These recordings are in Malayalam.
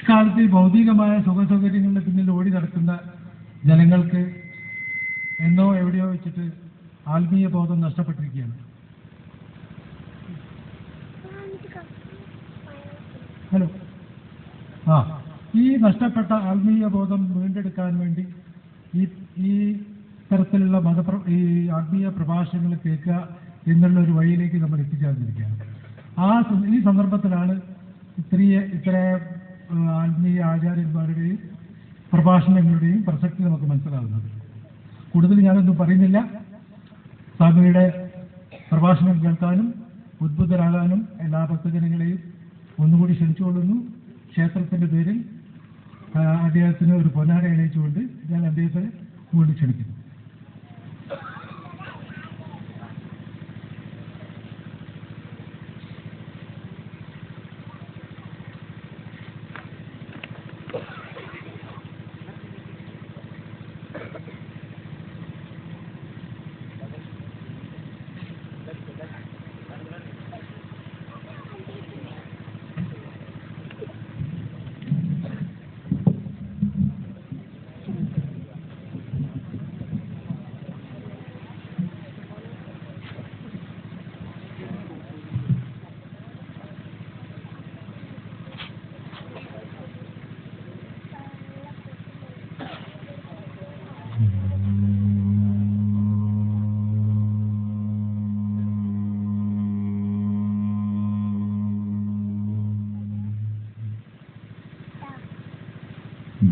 ഇക്കാലത്ത് ഭൗതികമായ സുഖസൗകര്യങ്ങളുടെ പിന്നിൽ ഓടി നടക്കുന്ന ജനങ്ങൾക്ക് എന്നോ എവിടെയോ വെച്ചിട്ട് ആത്മീയ ബോധം നഷ്ടപ്പെട്ടിരിക്കുകയാണ്. ഹലോ, ഈ നഷ്ടപ്പെട്ട ആത്മീയ ബോധം വീണ്ടെടുക്കാൻ വേണ്ടി ഈ തരത്തിലുള്ള ഈ ആത്മീയ പ്രഭാഷണങ്ങൾ കേൾക്കുക എന്നുള്ള ഒരു വഴിയിലേക്ക് നമ്മൾ എത്തിച്ചേർന്നിരിക്കുകയാണ്. ഈ സന്ദർഭത്തിലാണ് ഇത്ര ആത്മീയ ആചാര്യന്മാരുടെയും പ്രഭാഷണങ്ങളുടെയും പ്രസക്തി നമുക്ക് മനസ്സിലാകുന്നത്. കൂടുതൽ ഞാനൊന്നും പറയുന്നില്ല. സ്വാമിയുടെ പ്രഭാഷണം കേൾക്കാനും ഉദ്ബുദ്ധരാകാനും എല്ലാ ഭക്തജനങ്ങളെയും ഒന്നുകൂടി ക്ഷണിച്ചുകൊള്ളുന്നു. ക്ഷേത്രത്തിന്റെ പേരിൽ അദ്ദേഹത്തിന് ഒരു പൊന്നാട അണിയിച്ചുകൊണ്ട് ഞാൻ അദ്ദേഹത്തെ കൂടി ക്ഷണിക്കുന്നു.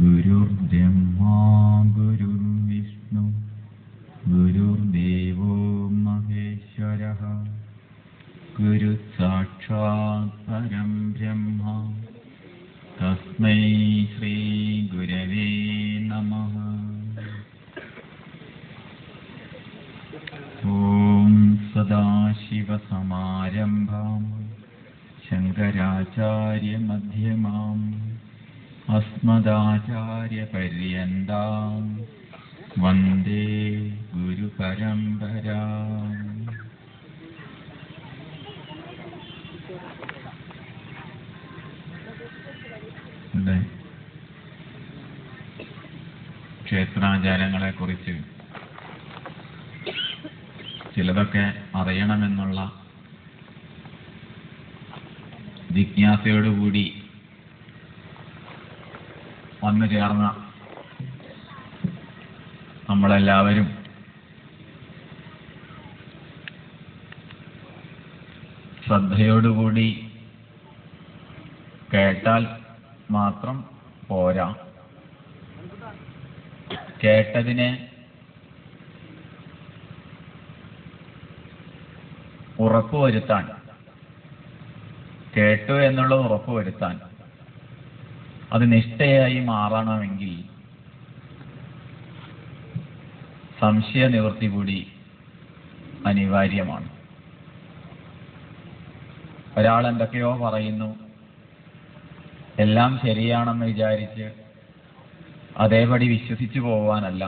ഗുരുർബ്രഹ്മാ ഗുരുർവിഷ്ണു ഗുരുർദേവോ മഹേശ്വരഃ ഗുരു സാക്ഷാത് പരം ബ്രഹ്മ തസ്മൈ ശ്രീ ഗുരവേ നമഃ. ഓം സദാശിവസമാരംഭാം ശങ്കരാചാര്യമധ്യമാം അസ്മദാചാര്യപര്യന്താം വന്ദേ ഗുരുപരമ്പരാം. ക്ഷേത്രാചാരങ്ങളെ കുറിച്ച് ചിലതൊക്കെ അറിയണമെന്നുള്ള ജിജ്ഞാസയോടുകൂടി വന്നു ചേർന്ന നമ്മളെല്ലാവരും ശ്രദ്ധയോടുകൂടി കേട്ടാൽ മാത്രം പോരാ, കേട്ടതിനെ ഉറപ്പുവരുത്താൻ, കേട്ടു എന്നുള്ളത് ഉറപ്പുവരുത്താൻ, അത് നിഷ്ഠയായി മാറണമെങ്കിൽ സംശയ നിവൃത്തി കൂടി അനിവാര്യമാണ്. ഒരാൾ എന്തൊക്കെയോ പറയുന്നു, എല്ലാം ശരിയാണെന്ന് വിചാരിച്ച് അതേപടി വിശ്വസിച്ചു പോവാനല്ല,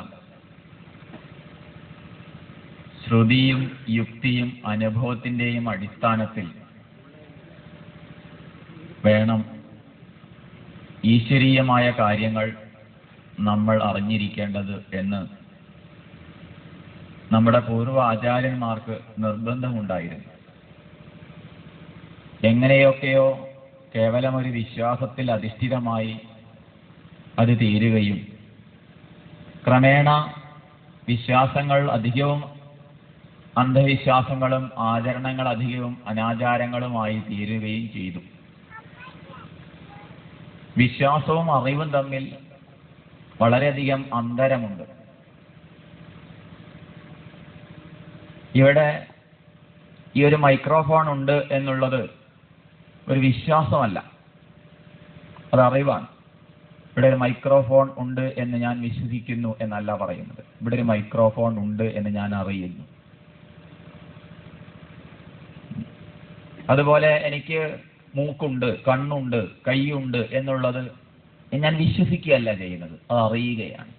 ശ്രുതിയും യുക്തിയും അനുഭവത്തിന്റെയും അടിസ്ഥാനത്തിൽ വേണം ഈശ്വരീയമായ കാര്യങ്ങൾ നമ്മൾ അറിഞ്ഞിരിക്കേണ്ടത് എന്ന് നമ്മുടെ പൂർവ്വ ആചാര്യന്മാർക്ക് നിർബന്ധമുണ്ടായിരുന്നു. എങ്ങനെയൊക്കെയോ കേവലം ഒരു വിശ്വാസത്തിൽ അധിഷ്ഠിതമായി അത് തീരുകയും ക്രമേണ വിശ്വാസങ്ങൾ അധികവും അന്ധവിശ്വാസങ്ങളും ആചരണങ്ങൾ അധികവും അനാചാരങ്ങളുമായി തീരുകയും ചെയ്തു. വിശ്വാസവും അറിവും തമ്മിൽ വളരെയധികം അന്തരമുണ്ട്. ഇവിടെ ഈ ഒരു മൈക്രോഫോൺ ഉണ്ട് എന്നുള്ളത് ഒരു വിശ്വാസമല്ല, അത് അറിവാണ്. ഇവിടെ ഒരു മൈക്രോഫോൺ ഉണ്ട് എന്ന് ഞാൻ വിശ്വസിക്കുന്നു എന്നല്ല പറയുന്നത്. ഇവിടെ ഒരു മൈക്രോഫോൺ ഉണ്ട് എന്ന് ഞാൻ അറിയുന്നു. അതുപോലെ എനിക്ക് മൂക്കുണ്ട്, കണ്ണുണ്ട്, കൈയുണ്ട് എന്നുള്ളത് ഞാൻ വിശ്വസിക്കുകയല്ല ചെയ്യുന്നത്, അത് അറിയുകയാണ്.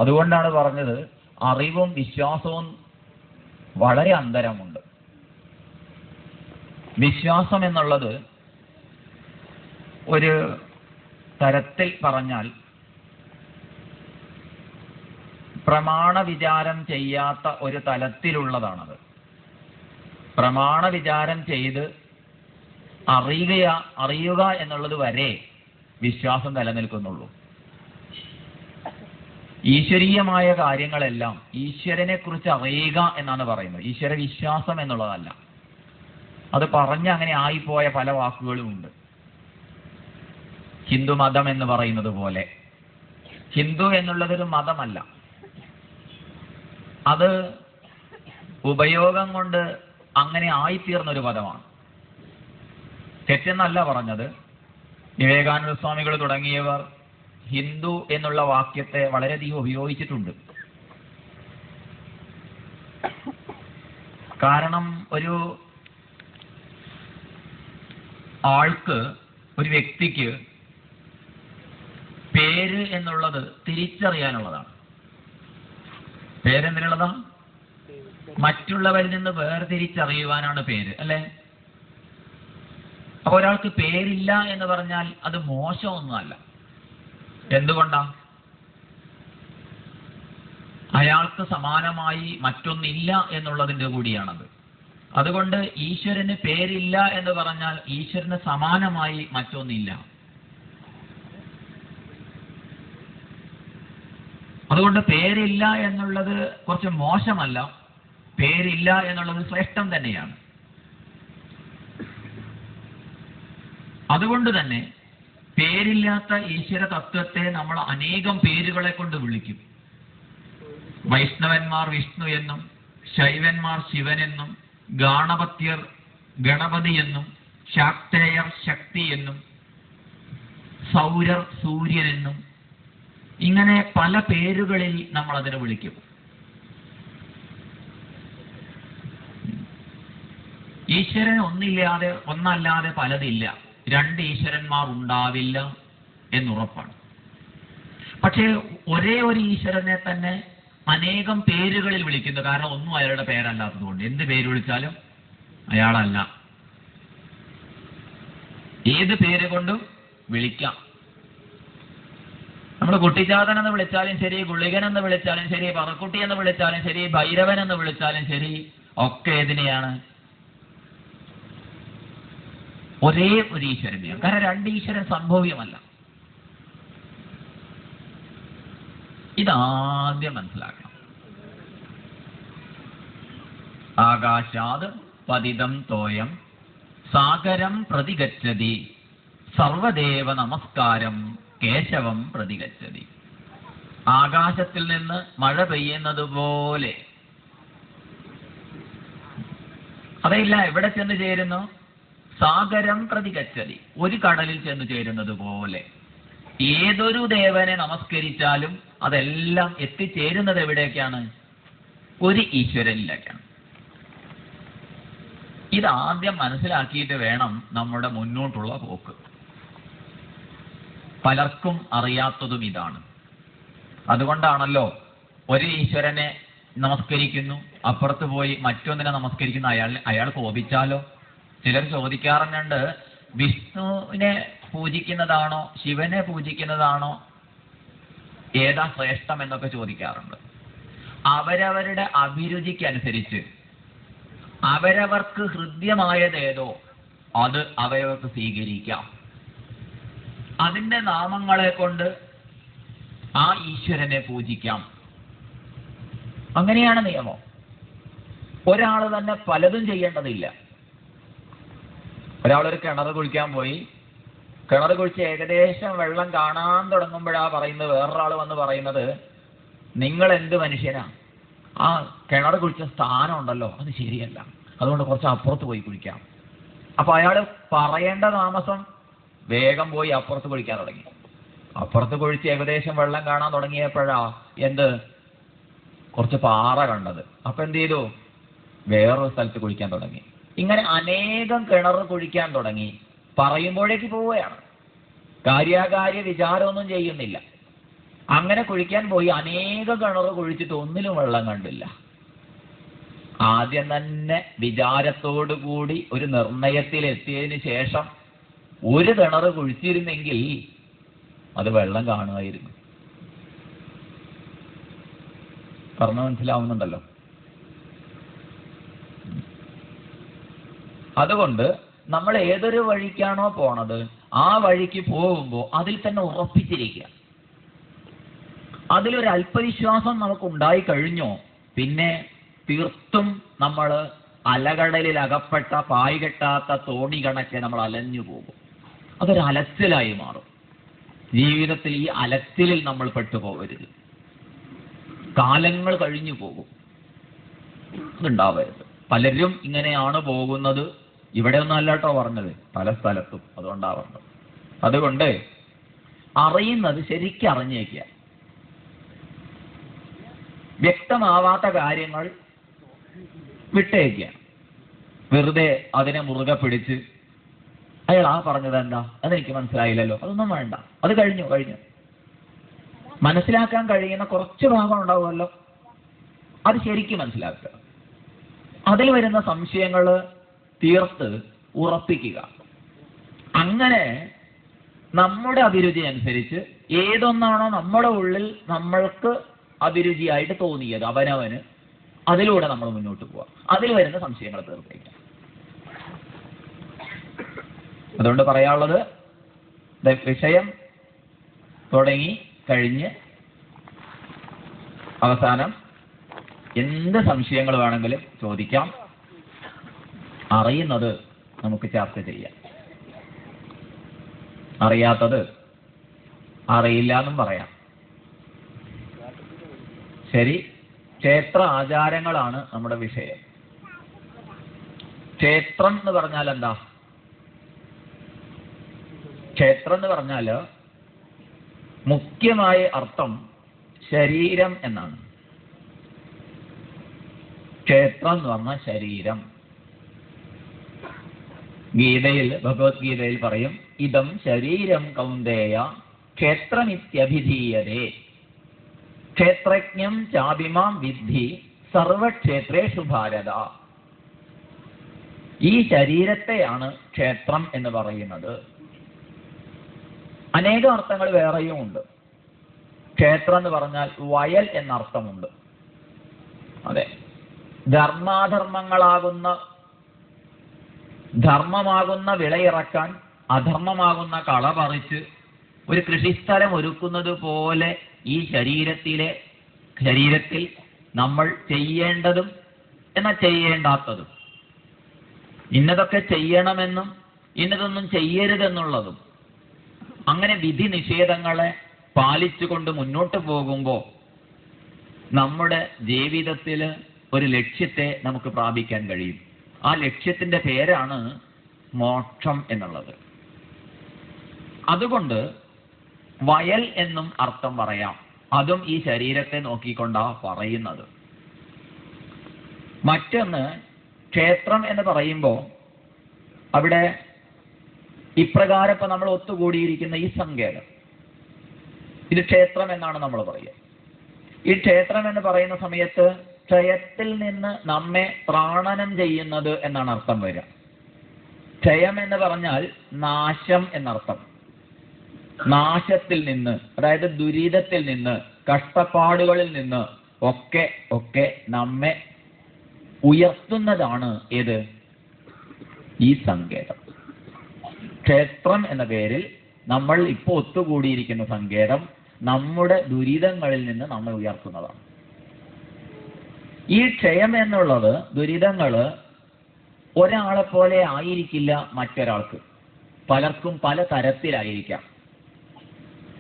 അതുകൊണ്ടാണ് പറഞ്ഞത് അറിവും വിശ്വാസവും വളരെ അന്തരമുണ്ട്. വിശ്വാസം എന്നുള്ളത് ഒരു തരത്തിൽ പറഞ്ഞാൽ പ്രമാണ വിചാരം ചെയ്യാത്ത ഒരു തലത്തിലുള്ളതാണത്. പ്രമാണ വിചാരം ചെയ്ത് അറിയുക എന്നുള്ളത് വരെ വിശ്വാസം നിലനിൽക്കുന്നുള്ളൂ. ഈശ്വരീയമായ കാര്യങ്ങളെല്ലാം ഈശ്വരനെ കുറിച്ച് അറിയുക എന്നാണ് പറയുന്നത്, ഈശ്വര വിശ്വാസം എന്നുള്ളതല്ല. അത് പറഞ്ഞ് അങ്ങനെ ആയിപ്പോയ പല വാക്കുകളും ഉണ്ട്. ഹിന്ദു മതം എന്ന് പറയുന്നത് പോലെ ഹിന്ദു എന്നുള്ളതൊരു മതമല്ല, അത് ഉപയോഗം കൊണ്ട് അങ്ങനെ ആയിത്തീർന്നൊരു പദമാണ്. തെറ്റെന്നല്ല പറഞ്ഞത്. വിവേകാനന്ദ സ്വാമികൾ തുടങ്ങിയവർ ഹിന്ദു എന്നുള്ള വാക്യത്തെ വളരെയധികം ഉപയോഗിച്ചിട്ടുണ്ട്. കാരണം ഒരു ആൾക്ക്, ഒരു വ്യക്തിക്ക് പേര് എന്നുള്ളത് തിരിച്ചറിയാനുള്ളതാണ്. പേരെന്തിനുള്ളതാ? മറ്റുള്ളവരിൽ നിന്ന് വേർതിരിച്ചറിയുവാനാണ് പേര്, അല്ലെ? അപ്പൊ ഒരാൾക്ക് പേരില്ല എന്ന് പറഞ്ഞാൽ അത് മോശമൊന്നുമല്ല. എന്തുകൊണ്ടാ? അയാൾക്ക് സമാനമായി മറ്റൊന്നില്ല എന്നുള്ളതിന്റെ കൂടിയാണത്. അതുകൊണ്ട് ഈശ്വരന് പേരില്ല എന്ന് പറഞ്ഞാൽ ഈശ്വരന് സമാനമായി മറ്റൊന്നില്ല. അതുകൊണ്ട് പേരില്ല എന്നുള്ളത് കുറച്ച് മോശമല്ല, പേരില്ല എന്നുള്ളത് ശ്രേഷ്ഠം തന്നെയാണ്. അതുകൊണ്ട് തന്നെ പേരില്ലാത്ത ഈശ്വര തത്വത്തെ നമ്മൾ അനേകം പേരുകളെ കൊണ്ട് വിളിക്കും. വൈഷ്ണവന്മാർ വിഷ്ണു എന്നും, ശൈവന്മാർ ശിവനെന്നും, ഗാണപത്യർ ഗണപതി എന്നും, ശാക്തേയർ ശക്തി എന്നും, സൗരർ സൂര്യനെന്നും, ഇങ്ങനെ പല പേരുകളിൽ നമ്മൾ അതിനെ വിളിക്കും. ഈശ്വരൻ ഒന്നല്ലാതെ പലതില്ല. രണ്ട് ഈശ്വരന്മാർ ഉണ്ടാവില്ല എന്നുറപ്പാണ്. പക്ഷേ ഒരേ ഒരു ഈശ്വരനെ തന്നെ അനേകം പേരുകളിൽ വിളിക്കുന്നു. കാരണം ഒന്നും അയാളുടെ പേരല്ലാത്തതുകൊണ്ട് എന്ത് പേര് വിളിച്ചാലും അയാളല്ല. ഏത് പേര് കൊണ്ടും വിളിക്കാം. നമ്മൾ കുട്ടിച്ചാതൻ എന്ന് വിളിച്ചാലും ശരി, ഗുളികൻ എന്ന് വിളിച്ചാലും ശരി, പറക്കുട്ടി എന്ന് വിളിച്ചാലും ശരി, ഭൈരവൻ എന്ന് വിളിച്ചാലും ശരി, ഒക്കെ ഏതിനെയാണ്? ഒരേ ഒരു ഈശ്വരനെയാണ്. കാരണം രണ്ട് ഈശ്വരൻ സംഭവ്യമല്ല. ഇതാദ്യം മനസ്സിലാക്കണം. ആകാശാത് പതിതം തോയം സാഗരം പ്രതിഗച്ഛതി സർവദേവ നമസ്കാരം കേശവം പ്രതിഗച്ഛതി. ആകാശത്തിൽ നിന്ന് മഴ പെയ്യുന്നത് പോലെ, അതല്ല എവിടെ ചെന്ന് ചേരുന്നു? സാഗരം പ്രതിഗച്ഛതി, ഒരു കടലിൽ ചെന്ന് ചേരുന്നത് പോലെ. ഏതൊരു ദേവനെ നമസ്കരിച്ചാലും അതെല്ലാം എത്തിച്ചേരുന്നത് എവിടേക്കാണ്? ഒരു ഈശ്വരനിലേക്കാണ്. ഇതാദ്യം മനസ്സിലാക്കിയിട്ട് വേണം നമ്മുടെ മുന്നോട്ടുള്ള പോക്ക്. പലർക്കും അറിയാത്തതും ഇതാണ്. അതുകൊണ്ടാണല്ലോ ഒരു ഈശ്വരനെ നമസ്കരിക്കുന്നു, അപ്പുറത്ത് പോയി മറ്റൊന്നിനെ നമസ്കരിക്കുന്നു. അയാൾ കോപിച്ചാലോ? ചിലർ ചോദിക്കാറുണ്ട്, വിഷ്ണുവിനെ പൂജിക്കുന്നതാണോ ശിവനെ പൂജിക്കുന്നതാണോ ഏതാ ശ്രേഷ്ഠം എന്നൊക്കെ ചോദിക്കാറുണ്ട്. അവരവരുടെ അഭിരുചിക്കനുസരിച്ച് അവരവർക്ക് ഹൃദ്യമായതേതോ അത് അവരവർക്ക് സ്വീകരിക്കാം. അതിന്റെ നാമങ്ങളെ കൊണ്ട് ആ ഈശ്വരനെ പൂജിക്കാം. അങ്ങനെയാണ് നിയമം. ഒരാൾ തന്നെ പലതും ചെയ്യേണ്ടതില്ല. ഒരാളൊരു കിണർ കുഴിക്കാൻ പോയി, കിണർ കുഴിച്ച് ഏകദേശം വെള്ളം കാണാൻ തുടങ്ങുമ്പോഴാ പറയുന്നത്, വേറൊരാൾ വന്ന് പറയുന്നത്, നിങ്ങൾ എന്ത് മനുഷ്യനാ, ആ കിണർ കുഴിച്ച സ്ഥാനം ഉണ്ടല്ലോ അത് ശരിയല്ല, അതുകൊണ്ട് കുറച്ച് അപ്പുറത്ത് പോയി കുഴിക്കാം. അപ്പൊ അയാൾ പറയേണ്ട താമസം വേഗം പോയി അപ്പുറത്ത് കുഴിക്കാൻ തുടങ്ങി. അപ്പുറത്ത് കുഴിച്ച് ഏകദേശം വെള്ളം കാണാൻ തുടങ്ങിയപ്പോഴാ കുറച്ച് പാറ കണ്ടത്. അപ്പൊ എന്ത് ചെയ്തു? വേറൊരു സ്ഥലത്ത് കുഴിക്കാൻ തുടങ്ങി. ഇങ്ങനെ അനേകം കിണർ കുഴിക്കാൻ തുടങ്ങി. പറയുമ്പോഴേക്ക് പോവുകയാണ്, കാര്യാകാര്യ വിചാരമൊന്നും ചെയ്യുന്നില്ല. അങ്ങനെ കുഴിക്കാൻ പോയി അനേകം കിണർ കുഴിച്ചിട്ട് ഒന്നിലും വെള്ളം കണ്ടില്ല. ആദ്യം തന്നെ വിചാരത്തോടു കൂടി ഒരു നിർണയത്തിൽ എത്തിയതിന് ശേഷം ഒരു കിണർ കുഴിച്ചിരുന്നെങ്കിൽ അത് വെള്ളം കാണുമായിരുന്നു. പറഞ്ഞു മനസ്സിലാവുന്നുണ്ടല്ലോ. അതുകൊണ്ട് നമ്മൾ ഏതൊരു വഴിക്കാണോ പോണത് ആ വഴിക്ക് പോകുമ്പോൾ അതിൽ തന്നെ ഉറപ്പിച്ചിരിക്കുക. അതിലൊരു അല്പവിശ്വാസം നമുക്ക് ഉണ്ടായി കഴിഞ്ഞോ പിന്നെ തീർത്തും നമ്മൾ അലകടലിൽ അകപ്പെട്ട പായ് കെട്ടാത്ത തോണി കണക്കെ നമ്മൾ അലഞ്ഞു പോകും. അതൊരു അലച്ചിലായി മാറും. ജീവിതത്തിൽ ഈ അലച്ചിലിൽ നമ്മൾ പെട്ടുപോകരുത്. കാലങ്ങൾ കഴിഞ്ഞു പോകും. അതുണ്ടാവരുത്. പലരും ഇങ്ങനെയാണ് പോകുന്നത്. ഇവിടെ ഒന്നും അല്ലാട്ടോ പറഞ്ഞത്, പല സ്ഥലത്തും അതുകൊണ്ടാവുന്നത്. അതുകൊണ്ട് അറിയുന്നത് ശരിക്കും അറിഞ്ഞേക്കുക. വ്യക്തമാവാത്ത കാര്യങ്ങൾ വിട്ടേക്കുക. വെറുതെ അതിനെ മുറുകെ പിടിച്ച് അയാൾ ആ പറഞ്ഞത് എന്താ അതെനിക്ക് മനസ്സിലായില്ലല്ലോ, അതൊന്നും വേണ്ട, അത് കഴിഞ്ഞു. മനസ്സിലാക്കാൻ കഴിയുന്ന കുറച്ച് ഭാഗം ഉണ്ടാവുമല്ലോ, അത് ശരിക്കും മനസ്സിലാക്കുക. അതിൽ വരുന്ന സംശയങ്ങൾ തീർത്ത് ഉറപ്പിക്കുക. അങ്ങനെ നമ്മുടെ അഭിരുചി അനുസരിച്ച് ഏതൊന്നാണോ നമ്മുടെ ഉള്ളിൽ നമ്മൾക്ക് അഭിരുചിയായിട്ട് തോന്നിയത് അവനവന്, അതിലൂടെ നമ്മൾ മുന്നോട്ട് പോവാം. അതിൽ വരുന്ന സംശയങ്ങൾ തീർത്തേക്കാം. അതുകൊണ്ട് പറയാനുള്ളത്, വിഷയം തുടങ്ങി കഴിഞ്ഞ് അവസാനം എന്ത് സംശയങ്ങൾ വേണമെങ്കിലും ചോദിക്കാം. അറിയുന്നത് നമുക്ക് ചർച്ച ചെയ്യാം. അറിയാത്തത് അറിയില്ല എന്നും പറയാം. ശരി, ക്ഷേത്ര ആചാരങ്ങളാണ് നമ്മുടെ വിഷയം. ക്ഷേത്രം എന്ന് പറഞ്ഞാൽ എന്താ? ക്ഷേത്രം എന്ന് പറഞ്ഞാൽ മുഖ്യമായ അർത്ഥം ശരീരം എന്നാണ്. ക്ഷേത്രം എന്ന് പറഞ്ഞാൽ ശരീരം. ഗീതയിൽ, ഭഗവത്ഗീതയിൽ പറയും, ഇദം ശരീരം കൗന്ദേയ ക്ഷേത്രമിത്യഭിധീയതേ ക്ഷേത്രജ്ഞം ചാഭിമാം വിദ്ധി സർവക്ഷേത്രേഷു ഭാരത. ഈ ശരീരത്തെയാണ് ക്ഷേത്രം എന്ന് പറയുന്നത്. അനേക അർത്ഥങ്ങൾ വേറെയും ഉണ്ട്. ക്ഷേത്രം എന്ന് പറഞ്ഞാൽ വയൽ എന്നർത്ഥമുണ്ട്. അതെ, ധർമ്മമാകുന്ന വിളയിറക്കാൻ അധർമ്മമാകുന്ന കള പറിച്ച് ഒരു കൃഷിസ്ഥലം ഒരുക്കുന്നത് പോലെ ഈ ശരീരത്തിൽ നമ്മൾ ചെയ്യേണ്ടതും എന്നാൽ ചെയ്യേണ്ടാത്തതും, ഇന്നതൊക്കെ ചെയ്യണമെന്നും ഇന്നതൊന്നും ചെയ്യരുതെന്നുള്ളതും, അങ്ങനെ വിധി നിഷേധങ്ങളെ പാലിച്ചുകൊണ്ട് മുന്നോട്ട് പോകുമ്പോൾ നമ്മുടെ ജീവിതത്തിൽ ഒരു ലക്ഷ്യത്തെ നമുക്ക് പ്രാപിക്കാൻ കഴിയും. ആ ലക്ഷ്യത്തിന്റെ പേരാണ് മോക്ഷം എന്നുള്ളത്. അതുകൊണ്ട് വയൽ എന്നും അർത്ഥം പറയാം. അതും ഈ ശരീരത്തെ നോക്കിക്കൊണ്ടാ പറയുന്നത്. മറ്റൊന്ന്, ക്ഷേത്രം എന്ന് പറയുമ്പോൾ അവിടെ ഇപ്രകാരം ഇപ്പൊ നമ്മൾ ഒത്തുകൂടിയിരിക്കുന്ന ഈ സങ്കേതം, ഇത് ക്ഷേത്രം എന്നാണ് നമ്മൾ പറയുക. ഈ ക്ഷേത്രം എന്ന് പറയുന്ന സമയത്ത് ക്ഷയത്തിൽ നിന്ന് നമ്മെ പ്രാണനം ചെയ്യുന്നത് എന്നാണ് അർത്ഥം വരിക. ക്ഷയം എന്ന് പറഞ്ഞാൽ നാശം എന്നർത്ഥം. നാശത്തിൽ നിന്ന്, അതായത് ദുരിതത്തിൽ നിന്ന്, കഷ്ടപ്പാടുകളിൽ നിന്ന് ഒക്കെ നമ്മെ ഉയർത്തുന്നതാണ് ഏത്? ഈ സങ്കേതം. ക്ഷേത്രം എന്ന പേരിൽ നമ്മൾ ഇപ്പോൾ ഒത്തുകൂടിയിരിക്കുന്ന സങ്കേതം നമ്മുടെ ദുരിതങ്ങളിൽ നിന്ന് നമ്മെ ഉയർത്തുന്നതാണ്. ഈ ക്ഷയം എന്നുള്ളത്, ദുരിതങ്ങള് ഒരാളെ പോലെ ആയിരിക്കില്ല മറ്റൊരാൾക്ക്. പലർക്കും പല തരത്തിലായിരിക്കാം.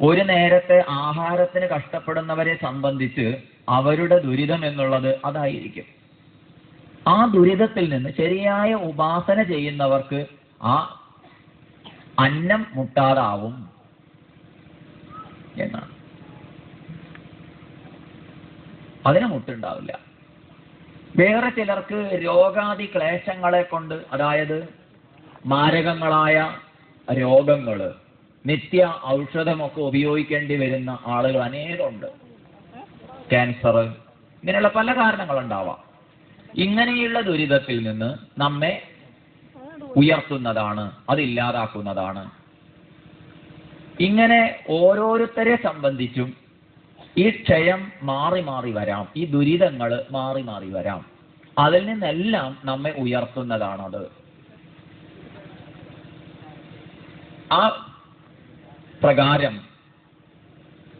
ഒരു നേരത്തെ ആഹാരത്തിന് കഷ്ടപ്പെടുന്നവരെ സംബന്ധിച്ച് അവരുടെ ദുരിതം എന്നുള്ളത് അതായിരിക്കും. ആ ദുരിതത്തിൽ നിന്ന് ശരിയായ ഉപാസന ചെയ്യുന്നവർക്ക് ആ അന്നം മുട്ടാതാവും എന്നാണ്. അതിന് മുട്ടുണ്ടാവില്ല. വേറെ ചിലർക്ക് രോഗാദി ക്ലേശങ്ങളെ കൊണ്ട്, അതായത് മാരകങ്ങളായ രോഗങ്ങള്, നിത്യ ഔഷധമൊക്കെ ഉപയോഗിക്കേണ്ടി വരുന്ന ആളുകൾ അനേകമുണ്ട്. ക്യാൻസർ, ഇങ്ങനെയുള്ള പല കാരണങ്ങളുണ്ടാവാം. ഇങ്ങനെയുള്ള ദുരിതത്തിൽ നിന്ന് നമ്മെ ഉയർത്തുന്നതാണ്, അതില്ലാതാക്കുന്നതാണ്. ഇങ്ങനെ ഓരോരുത്തരെ സംബന്ധിച്ചും ഈ ക്ഷയം മാറി മാറി വരാം, ഈ ദുരിതങ്ങൾ മാറി മാറി വരാം. അതിൽ നിന്നെല്ലാം നമ്മെ ഉയർത്തുന്നതാണത്. ആ പ്രകാരം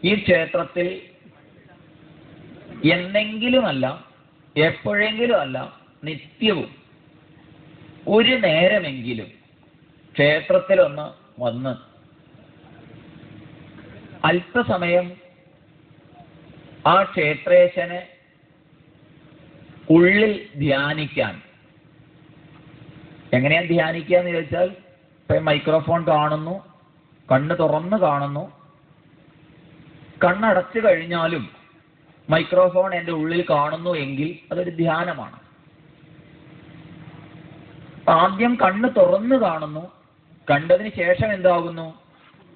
ഈ ക്ഷേത്രത്തിൽ എന്തെങ്കിലുമല്ല, എപ്പോഴെങ്കിലും അല്ല, നിത്യവും ഒരു നേരമെങ്കിലും ക്ഷേത്രത്തിലൊന്ന് വന്ന് അല്പസമയം ആ ക്ഷേത്രേശനെ ഉള്ളിൽ ധ്യാനിക്കാൻ. എങ്ങനെയാ ധ്യാനിക്കുക എന്ന് ചോദിച്ചാൽ, ഇപ്പൊ മൈക്രോഫോൺ കാണുന്നു, കണ്ണ് തുറന്ന് കാണുന്നു, കണ്ണടച്ചു കഴിഞ്ഞാലും മൈക്രോഫോൺ എൻ്റെ ഉള്ളിൽ കാണുന്നു എങ്കിൽ അതൊരു ധ്യാനമാണ്. ആദ്യം കണ്ണ് തുറന്ന് കാണുന്നു, കണ്ടതിന് ശേഷം എന്താകുന്നു,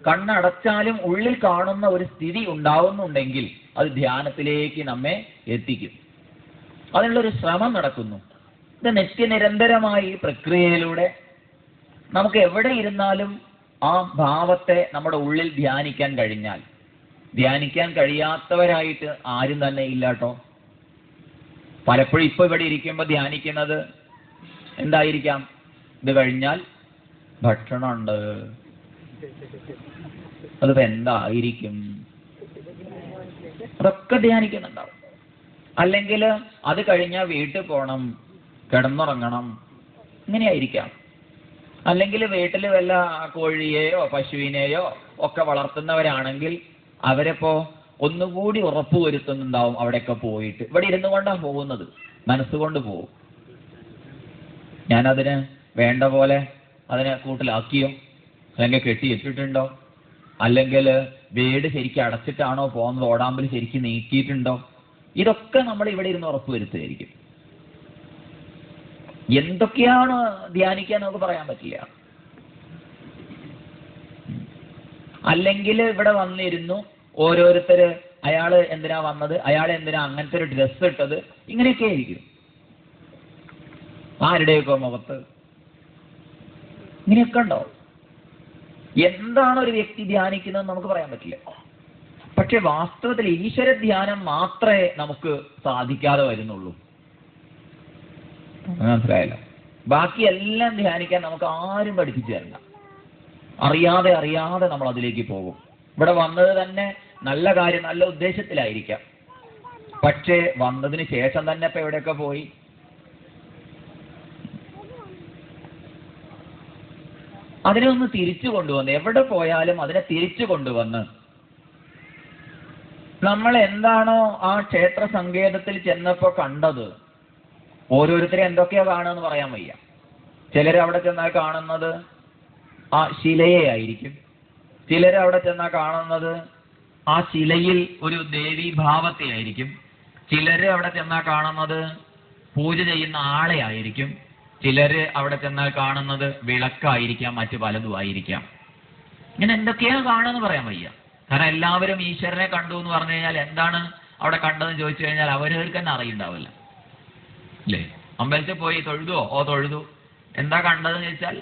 കണ്ണടച്ചാലും ഉള്ളിൽ കാണുന്ന ഒരു സ്ഥിതി ഉണ്ടാവുന്നുണ്ടെങ്കിൽ അത് ധ്യാനത്തിലേക്ക് നമ്മെ എത്തിക്കും. അതിനുള്ളൊരു ശ്രമം നടക്കുന്നു. ഇത് നിത്യനിരന്തരമായി പ്രക്രിയയിലൂടെ നമുക്ക് എവിടെ ഇരുന്നാലും ആ ഭാവത്തെ നമ്മുടെ ഉള്ളിൽ ധ്യാനിക്കാൻ കഴിഞ്ഞാൽ, ധ്യാനിക്കാൻ കഴിയാത്തവരായിട്ട് ആരും തന്നെ ഇല്ലാട്ടോ. പലപ്പോഴും ഇപ്പൊ ഇവിടെ ഇരിക്കുമ്പോൾ ധ്യാനിക്കുന്നത് എന്തായിരിക്കാം? ഇത് കഴിഞ്ഞാൽ ഭക്ഷണമുണ്ട്, അതിപ്പോ എന്തായിരിക്കും, അതൊക്കെ ധ്യാനിക്കുന്നുണ്ടാവും. അല്ലെങ്കിൽ അത് കഴിഞ്ഞാൽ വീട്ടിൽ പോകണം, കിടന്നുറങ്ങണം, ഇങ്ങനെയായിരിക്കാം. അല്ലെങ്കിൽ വീട്ടിൽ വല്ല കോഴിയെയോ പശുവിനെയോ ഒക്കെ വളർത്തുന്നവരാണെങ്കിൽ അവരിപ്പോ ഒന്നുകൂടി ഉറപ്പുവരുത്തുന്നുണ്ടാവും. അവിടെയൊക്കെ പോയിട്ട് ഇവിടെ ഇരുന്നു കൊണ്ടാണ് പോകുന്നത്, മനസ്സുകൊണ്ട് പോകും. ഞാനതിന് വേണ്ട പോലെ അതിനെ കൂട്ടിലാക്കിയോ, അല്ലെങ്കിൽ കെട്ടിയിട്ടിട്ടുണ്ടോ, അല്ലെങ്കിൽ വീട് ശരിക്കും അടച്ചിട്ടാണോ പോകുന്നത്, ഓടാമ്പൽ ശരിക്കും നീക്കിയിട്ടുണ്ടോ, ഇതൊക്കെ നമ്മൾ ഇവിടെ ഇരുന്ന് ഉറപ്പുവരുത്തുമായിരിക്കും. എന്തൊക്കെയാണ് ധ്യാനിക്കാൻ നമുക്ക് പറയാൻ പറ്റില്ല. അല്ലെങ്കിൽ ഇവിടെ വന്നിരുന്നു ഓരോരുത്തര്, അയാള് എന്തിനാ വന്നത്, അയാൾ എന്തിനാ അങ്ങനത്തെ ഒരു ഡ്രസ്സ് ഇട്ടത്, ഇങ്ങനെയൊക്കെ ആയിരിക്കും. ആരുടെയൊക്കെ മുഖത്ത് ഇങ്ങനെയൊക്കെ ഉണ്ടോ? എന്താണ് ഒരു വ്യക്തി ധ്യാനിക്കുന്നത് നമുക്ക് പറയാൻ പറ്റില്ല. പക്ഷെ വാസ്തവത്തിൽ ഈശ്വര ധ്യാനം മാത്രമേ നമുക്ക് സാധിക്കാതെ വരുന്നുള്ളൂ. മനസ്സിലായല്ലോ? ബാക്കി എല്ലാം ധ്യാനിക്കാൻ നമുക്ക് ആരും പഠിപ്പിച്ചു തരണ്ട. അറിയാതെ അറിയാതെ നമ്മൾ അതിലേക്ക് പോകും. ഇവിടെ വന്നത് തന്നെ നല്ല കാര്യം, നല്ല ഉദ്ദേശത്തിലായിരിക്കാം. പക്ഷേ വന്നതിന് ശേഷം തന്നെ ഇപ്പൊ എവിടെയൊക്കെ പോയി. അതിനെ ഒന്ന് തിരിച്ചു കൊണ്ടുവന്ന്, എവിടെ പോയാലും അതിനെ തിരിച്ചു കൊണ്ടുവന്ന് നമ്മൾ എന്താണോ ആ ക്ഷേത്ര സങ്കേതത്തിൽ ചെന്നപ്പോ കണ്ടത്, ഓരോരുത്തരും എന്തൊക്കെയാ കാണുമെന്ന് പറയാൻ വയ്യ. ചിലർ അവിടെ ചെന്നാൽ കാണുന്നത് ആ ശിലയെ ആയിരിക്കും, ചിലർ അവിടെ ചെന്നാൽ കാണുന്നത് ആ ശിലയിൽ ഒരു ദേവീ ഭാവത്തെ ആയിരിക്കും, ചിലര് അവിടെ ചെന്നാൽ കാണുന്നത് പൂജ ചെയ്യുന്ന ആളെ ആയിരിക്കും, ചിലര് അവിടെ ചെന്നാൽ കാണുന്നത് വിളക്കായിരിക്കാം, മറ്റു പലതും ആയിരിക്കാം. ഇങ്ങനെ എന്തൊക്കെയാ കാണുമെന്ന് പറയാൻ വയ്യ. കാരണം എല്ലാവരും ഈശ്വരനെ കണ്ടു എന്ന് പറഞ്ഞു കഴിഞ്ഞാൽ എന്താണ് അവിടെ കണ്ടതെന്ന് ചോദിച്ചു കഴിഞ്ഞാൽ അവരവർക്ക് തന്നെ അറിയുണ്ടാവില്ല, അല്ലേ? അമ്പലത്തിൽ പോയി തൊഴുതുവോ? ഓ തൊഴുതു. എന്താ കണ്ടതെന്ന് ചോദിച്ചാൽ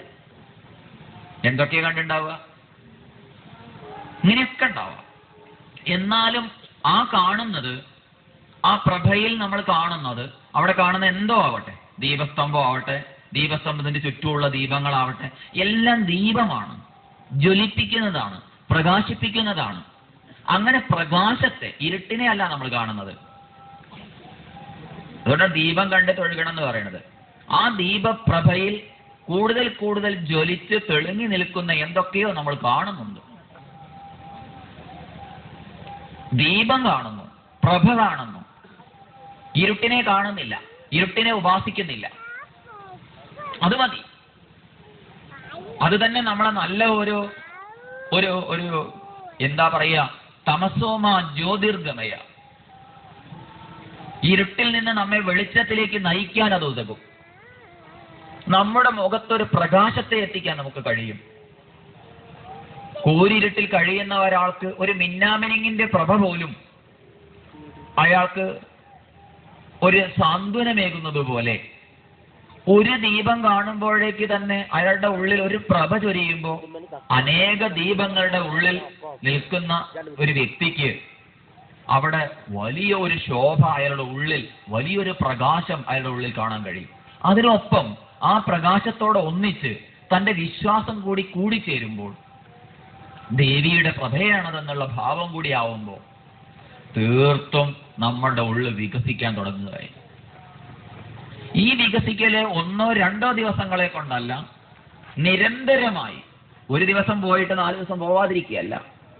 എന്തൊക്കെയാ കണ്ടുണ്ടാവുക? ഇങ്ങനെയൊക്കെ ഉണ്ടാവുക. എന്നാലും ആ കാണുന്നത്, ആ പ്രഭയിൽ നമ്മൾ കാണുന്നത്, അവിടെ കാണുന്ന എന്തോ ആവട്ടെ, ദീപസ്തംഭം ആവട്ടെ, ദീപസ്തംഭത്തിന്റെ ചുറ്റുമുള്ള ദീപങ്ങളാവട്ടെ, എല്ലാം ദീപമാണ്, ജ്വലിപ്പിക്കുന്നതാണ്, പ്രകാശിപ്പിക്കുന്നതാണ്. അങ്ങനെ പ്രകാശത്തെ, ഇരുട്ടിനെ അല്ല നമ്മൾ കാണുന്നത്. അതുകൊണ്ടാണ് ദീപം കണ്ട് തൊഴുകണം എന്ന് പറയുന്നത്. ആ ദീപപ്രഭയിൽ കൂടുതൽ കൂടുതൽ ജ്വലിച്ച് തെളിഞ്ഞു നിൽക്കുന്ന എന്തൊക്കെയോ നമ്മൾ കാണുന്നുണ്ട്. ദീപം കാണുന്നു, പ്രഭ കാണുന്നു, ഇരുട്ടിനെ കാണുന്നില്ല, ഇരുട്ടിനെ ഉപാസിക്കുന്നില്ല. അത് മതി. അത് തന്നെ നമ്മളെ നല്ല ഒരു ഒരു ഒരു എന്താ പറയാ, തമസോമ ജ്യോതിർഗമയ, ഇരുട്ടിൽ നിന്ന് നമ്മെ വെളിച്ചത്തിലേക്ക് നയിക്കാൻ അത് ഉതകും. നമ്മുടെ മുഖത്തൊരു പ്രകാശത്തെ എത്തിക്കാൻ നമുക്ക് കഴിയും. കൂരിരുട്ടിൽ കഴിയുന്ന ഒരാൾക്ക് ഒരു മിന്നാമിനിങ്ങിന്റെ പ്രഭ പോലും അയാൾക്ക് ഒരു സാന്ത്വനമേകുന്നത് പോലെ ഒരു ദീപം കാണുമ്പോഴേക്ക് തന്നെ അയാളുടെ ഉള്ളിൽ ഒരു പ്രഭ ചൊരിയുമ്പോൾ അനേക ദീപങ്ങളുടെ ഉള്ളിൽ നിൽക്കുന്ന ഒരു വ്യക്തിക്ക് അവിടെ വലിയ ഒരു ശോഭ അയാളുടെ ഉള്ളിൽ, വലിയൊരു പ്രകാശം അയാളുടെ ഉള്ളിൽ കാണാൻ കഴിയും. അതിനൊപ്പം ആ പ്രകാശത്തോടെ ഒന്നിച്ച് തന്റെ വിശ്വാസം കൂടി കൂടിച്ചേരുമ്പോൾ, ദേവിയുടെ പ്രഭയാണതെന്നുള്ള ഭാവം കൂടി ആവുമ്പോൾ തീർത്തും നമ്മളുടെ ഉള്ളിൽ വികസിക്കാൻ തുടങ്ങുകയായി. ഈ വികസിക്കല് 1 or 2 ദിവസങ്ങളെ കൊണ്ടല്ല, നിരന്തരമായി. ഒരു ദിവസം പോയിട്ട് 4 ദിവസം പോവാതിരിക്കുകയല്ല,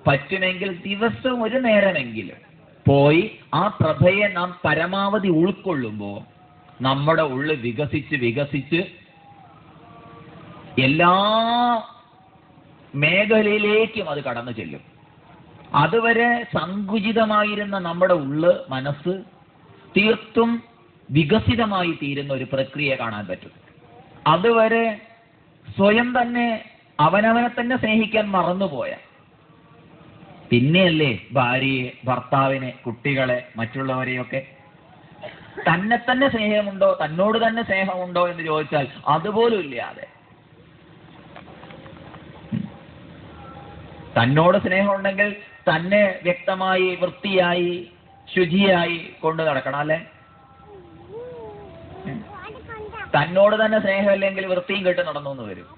പറ്റുമെങ്കിൽ ദിവസം ഒരു നേരമെങ്കിലും പോയി ആ പ്രഭയെ നാം പരമാവധി ഉൾക്കൊള്ളുമ്പോൾ നമ്മുടെ ഉള്ളിൽ വികസിച്ച് വികസിച്ച് എല്ലാ മേഖലയിലേക്കും അത് കടന്നു ചെല്ലും. അതുവരെ സങ്കുചിതമായിരുന്ന നമ്മുടെ മനസ്സ് തീർത്തും വികസിതമായി തീരുന്ന ഒരു പ്രക്രിയ കാണാൻ പറ്റും. അതുവരെ സ്വയം തന്നെ അവനവനെ തന്നെ സ്നേഹിക്കാൻ മറന്നുപോയ, പിന്നെയല്ലേ ഭാര്യയെ, ഭർത്താവിനെ, കുട്ടികളെ, മറ്റുള്ളവരെയൊക്കെ. തന്നെ തന്നെ സ്നേഹമുണ്ടോ, തന്നോട് തന്നെ സ്നേഹമുണ്ടോ എന്ന് ചോദിച്ചാൽ അതുപോലും ഇല്ലാതെ, തന്നോട് സ്നേഹമുണ്ടെങ്കിൽ തന്നെ വ്യക്തമായി, വൃത്തിയായി, ശുചിയായി കൊണ്ട് നടക്കണം അല്ലെ? തന്നോട് തന്നെ സ്നേഹമില്ലെങ്കിൽ വൃത്തിയും കെട്ട് നടന്നു എന്ന് വരും.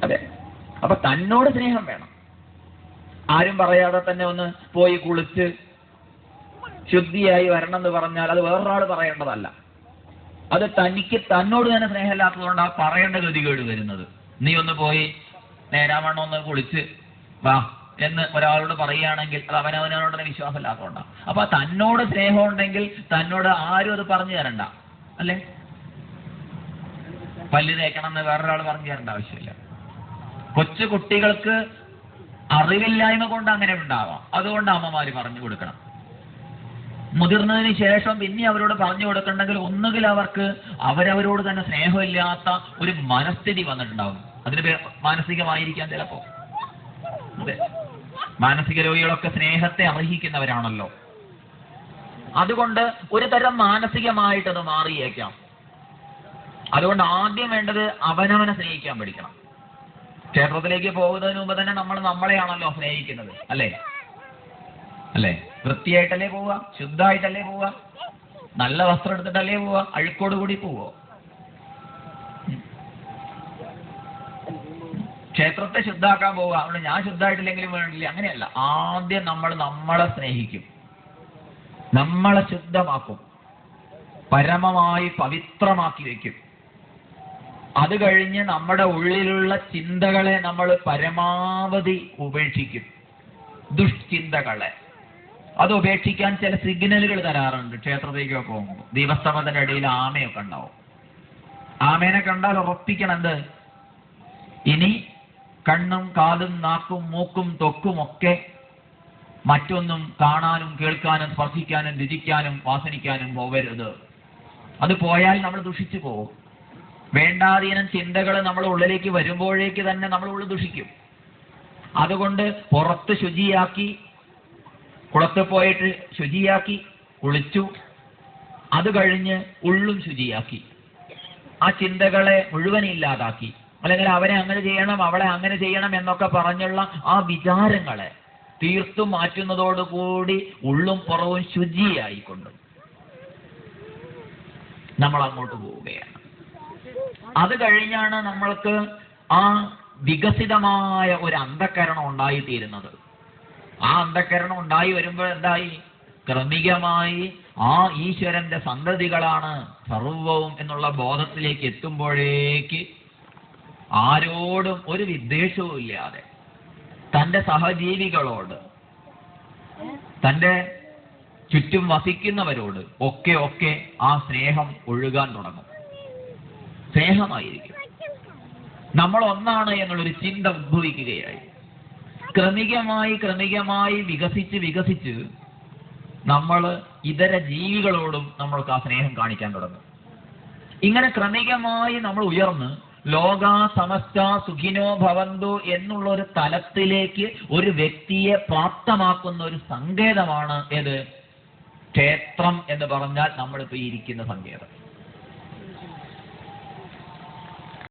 അതെ, അപ്പൊ തന്നോട് സ്നേഹം വേണം. ആരും പറയാതെ തന്നെ ഒന്ന് പോയി കുളിച്ച് ശുദ്ധിയായി വരണം എന്ന് പറഞ്ഞാൽ അത് വേറൊരാൾ പറയേണ്ടതല്ല. അത് തന്നോട് തന്നെ സ്നേഹമില്ലാത്തതുകൊണ്ട് ആ പറയേണ്ട ഗതികേട് വരുന്നത്. നീ ഒന്ന് പോയി നേരാവണ്ണം ഒന്ന് കുളിച്ച് വാ എന്ന് ഒരാളോട് പറയുകയാണെങ്കിൽ അത് അവനവനോട് തന്നെ വിശ്വാസമില്ലാത്തതുകൊണ്ടാണ്. അപ്പൊ തന്നോട് സ്നേഹം ഉണ്ടെങ്കിൽ തന്നോട് ആരും അത് പറഞ്ഞു തരണ്ട അല്ലേ? പല്ല് തേക്കണം എന്ന് വേറൊരാൾ പറഞ്ഞു തരേണ്ട ആവശ്യമില്ല. കൊച്ചു കുട്ടികൾക്ക് അറിവില്ലായ്മ കൊണ്ട് അങ്ങനെ ഉണ്ടാവാം, അതുകൊണ്ട് അമ്മമാര് പറഞ്ഞു കൊടുക്കണം. മുതിർന്നതിന് ശേഷം പിന്നെ അവരോട് പറഞ്ഞു കൊടുക്കണമെങ്കിൽ ഒന്നുകിൽ അവർക്ക് അവരവരോട് തന്നെ സ്നേഹമില്ലാത്ത ഒരു മനസ്ഥിതി വന്നിട്ടുണ്ടാവും. അതിന് മാനസികമായിരിക്കാം ചിലപ്പോ. അതെ, മാനസിക രോഗികളൊക്കെ സ്നേഹത്തെ അർഹിക്കുന്നവരാണല്ലോ. അതുകൊണ്ട് ഒരു തരം മാനസികമായിട്ടത് മാറിയേക്കാം. അതുകൊണ്ട് ആദ്യം വേണ്ടത് അവനവനെ സ്നേഹിക്കാൻ പഠിക്കണം. ക്ഷേത്രത്തിലേക്ക് പോകുന്നതിന് മുമ്പ് തന്നെ നമ്മൾ നമ്മളെയാണല്ലോ സ്നേഹിക്കുന്നത് അല്ലേ? അല്ലേ? വൃത്തിയായിട്ടല്ലേ പോവുക, ശുദ്ധമായിട്ടല്ലേ പോവുക, നല്ല വസ്ത്രം എടുത്തിട്ടല്ലേ പോവുക, അഴുക്കോട് കൂടി പോവോ? ക്ഷേത്രത്തെ ശുദ്ധാക്കാൻ പോവുക, അതുകൊണ്ട് ഞാൻ ശുദ്ധമായിട്ടില്ലെങ്കിലും വേണ്ടില്ല, അങ്ങനെയല്ല. ആദ്യം നമ്മൾ നമ്മളെ സ്നേഹിക്കും, നമ്മളെ ശുദ്ധമാക്കും, പരമമായി പവിത്രമാക്കി വെക്കും. അത് കഴിഞ്ഞ് നമ്മുടെ ഉള്ളിലുള്ള ചിന്തകളെ നമ്മൾ പരമാവധി ഉപേക്ഷിക്കും. ദുഷ്ചിന്തകളെ അത് ഉപേക്ഷിക്കാൻ ചില സിഗ്നലുകൾ തരാറുണ്ട്. ക്ഷേത്രത്തിലേക്കൊക്കെ പോകുമ്പോൾ ദീപസ്തംഭത്തിന്റെ ഇടയിൽ ആമയൊക്കെ ഉണ്ടാവും. ആമേനെ കണ്ടാൽ ഉറപ്പിക്കണം എന്ത്? ഇനി കണ്ണും കാതും നാക്കും മൂക്കും ത്വക്കും ഒക്കെ മറ്റൊന്നും കാണാനും കേൾക്കാനും സ്പർശിക്കാനും രുചിക്കാനും വാസനിക്കാനും പോകരുത്. അത് പോയാൽ നമ്മൾ ദുഷിച്ചു പോകും. വേണ്ടാതീനം ചിന്തകൾ നമ്മുടെ ഉള്ളിലേക്ക് വരുമ്പോഴേക്ക് തന്നെ നമ്മൾ ഉള്ളിൽ ദുഷിക്കും. അതുകൊണ്ട് പുറത്ത് ശുചിയാക്കി, കുളത്ത് പോയിട്ട് ശുചിയാക്കി കുളിച്ചു, അത് കഴിഞ്ഞ് ഉള്ളും ശുചിയാക്കി, ആ ചിന്തകളെ മുഴുവൻ ഇല്ലാതാക്കി, അല്ലെങ്കിൽ അവരെ അങ്ങനെ ചെയ്യണം അവളെ അങ്ങനെ ചെയ്യണം എന്നൊക്കെ പറഞ്ഞുള്ള ആ വിചാരങ്ങളെ തീർത്തും മാറ്റുന്നതോടുകൂടി ഉള്ളും പുറവും ശുചിയായിക്കൊണ്ട് നമ്മൾ അങ്ങോട്ട് പോവുകയാണ്. അത് കഴിഞ്ഞാണ് നമ്മൾക്ക് ആ വികസിതമായ ഒരു അന്ധക്കരണം ഉണ്ടായിത്തീരുന്നത്. ആ അന്ധക്കരണം ഉണ്ടായി വരുമ്പോൾ എന്തായി? ക്രമികമായി ആ ഈശ്വരന്റെ സന്തതികളാണ് സർവവും എന്നുള്ള ബോധത്തിലേക്ക് എത്തുമ്പോഴേക്ക് ആരോടും ഒരു വിദ്വേഷവും ഇല്ലാതെ തൻ്റെ സഹജീവികളോട്, തൻ്റെ ചുറ്റും വസിക്കുന്നവരോട് ഒക്കെ ആ സ്നേഹം ഒഴുകാൻ തുടങ്ങും. സ്നേഹമായിരിക്കും. നമ്മൾ ഒന്നാണ് എന്നുള്ളൊരു ചിന്ത ഉദ്ഭവിക്കുകയായി. ക്രമികമായി വികസിച്ച് നമ്മൾ ഇതര ജീവികളോടും നമ്മൾക്ക് ആ സ്നേഹം കാണിക്കാൻ തുടങ്ങും. ഇങ്ങനെ ക്രമികമായി നമ്മൾ ഉയർന്ന് ലോകാ സമസ്ത സുഖിനോ ഭവന്തു എന്നുള്ള ഒരു തലത്തിലേക്ക് ഒരു വ്യക്തിയെ പ്രാപ്തമാക്കുന്ന ഒരു സങ്കേതമാണ് ഏത്? ക്ഷേത്രം എന്ന് പറഞ്ഞാൽ നമ്മളിപ്പോൾ ഇരിക്കുന്ന സങ്കേതം.